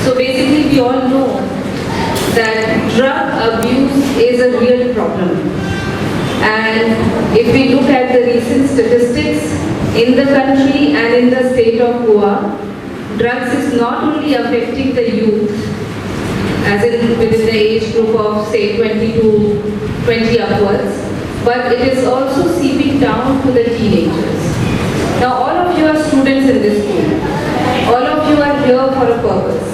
So basically we all know that drug abuse is a real problem. And if we look at the recent statistics in the country and in the state of Goa, drugs is not only affecting the youth, as in within the age group of say 20 to 20 upwards, but it is also seeping down to the teenagers. Now all of you are students in this school. All of you are here for a purpose.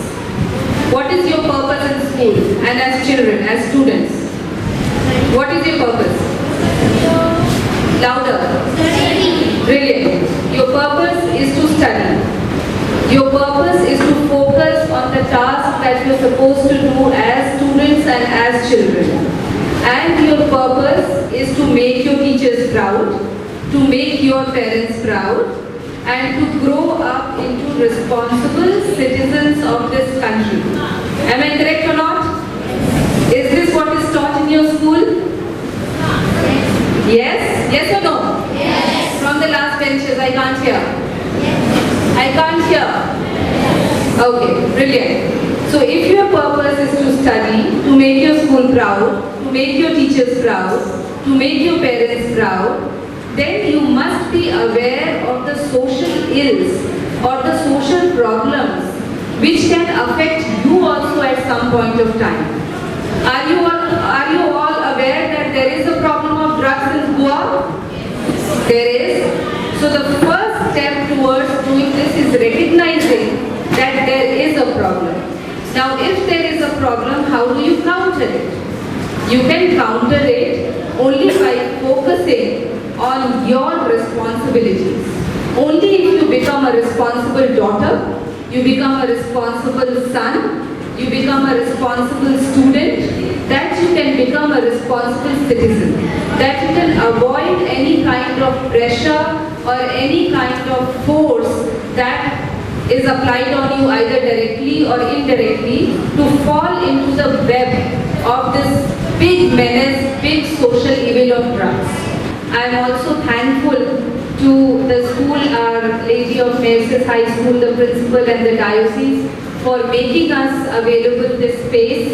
What is your purpose in school and as children, as students? What is your purpose? Louder. Brilliant. Your purpose is to study. Your purpose is to focus on the task that you're supposed to do as students and as children. And your purpose is to make your teachers proud, to make your parents proud, and to grow up into responsible citizens of this country. Am I correct or not? Is this what is taught in your school? Yes? Yes or no? Yes. From the last benches, I can't hear. Yes. I can't hear. Okay, brilliant. So if your purpose is to study, to make your school proud, to make your teachers proud, to make your parents proud, then you must be aware of the social ills or the social problems which can affect you also at some point of time. Are you all aware that there is a problem of drugs in Goa? There is. So the first step towards doing this is recognizing that there is a problem. Now if there is a problem, how do you counter it? You can counter it only by focusing on your responsibilities. Only if you become a responsible daughter, you become a responsible son, you become a responsible student, that you can become a responsible citizen. That you can avoid any kind of pressure or any kind of force that is applied on you either directly or indirectly to fall into the web of this big menace, big social evil of drugs. I am also thankful to the school, Our Lady of Mercies High School, the principal and the diocese for making us available this space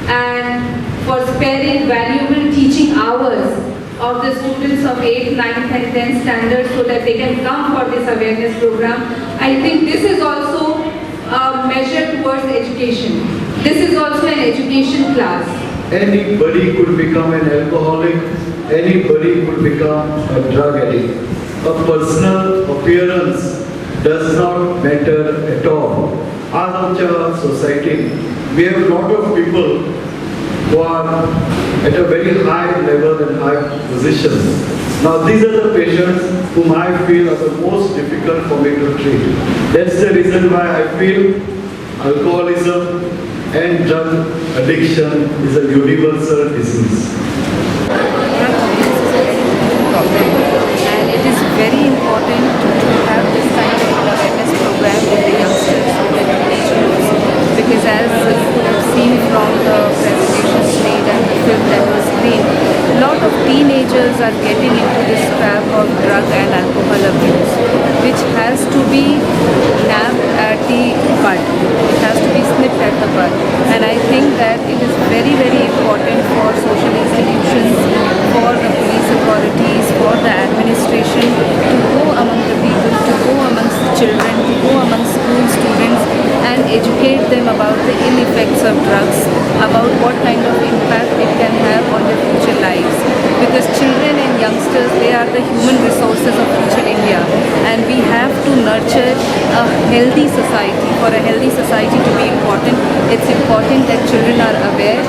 and for sparing valuable teaching hours of the students of 8th, 9th and 10th standards so that they can come for this awareness program. I think this is also a measure towards education. This is also an education class. Anybody could become an alcoholic, anybody could become a drug addict. A personal appearance does not matter at all. As आमच्या society, we have a lot of people who are at a very high level and high positions. Now these are the patients whom I feel are the most difficult for me to treat. That's the reason why I feel alcoholism and drug addiction is a universal disease. And it is very important to have this kind of awareness program with the youngsters, with the age groups, because as you could have seen from the presentations made and the film that was made, a lot of teenagers are getting into this trap of drug and alcohol abuse, which has to be nabbed at the bud. It has to be snipped at the bud. And I think that it is very, very important for social institutions, for the police authorities, for the administration to go among the people, to go amongst the children, to go amongst school students and educate them about the ill effects of drugs, about what kind of impact it can have on their future lives. Because children and youngsters, they are the human resources of future India, and we have to nurture a healthy society. For a healthy society to be important, it's important that children are aware